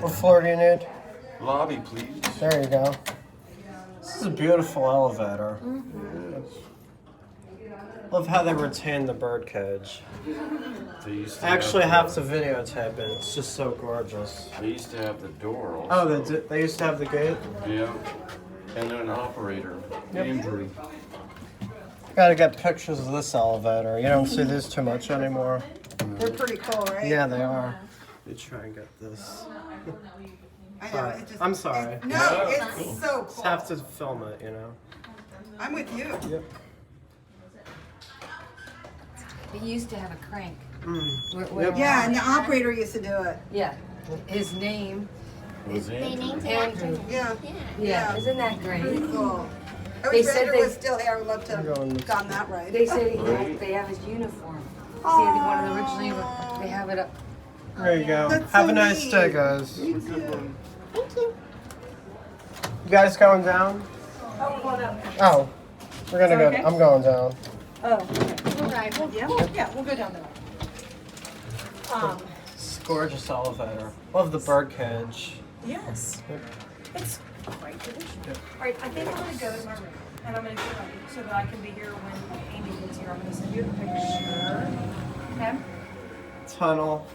What floor do you need? Lobby, please. There you go. This is a beautiful elevator. Love how they retain the birdcage. They used to I actually have to videotape it. It's just so gorgeous. They used to have the door also. Oh, they used to have the gate? Yeah. And an operator, Yep. Andrew. Gotta get pictures of this elevator. You don't see these too much anymore. They're pretty cool, right? Yeah, they are. Let me try and get this. I know. Sorry. It just, I'm sorry. No, it's so Just cool. have to film it, you know? I'm with you. Yep. He used to have a crank. Yep. Yeah, and the operator used to do it. Yeah. His name Was They Andrew. named it Andrew. after Yeah. Yeah, isn't that great? Pretty cool. I They wish said Andrew they- was still here. I would love to I'm going have this gotten that right. They said they have his uniform. See, one of the originally, they have it up. There you go. That's Have so a nice neat. day, guys. You too. You guys going down? Oh, we're gonna go. I'm going down. Yeah, we'll go down there. It's a gorgeous elevator. Love the birdcage. Yes. Yep. It's quite traditional. All right, I think I'm gonna go to my room and I'm gonna get ready so that I can be here when Amy gets here. I'm gonna send you a picture. Okay? Tunnel.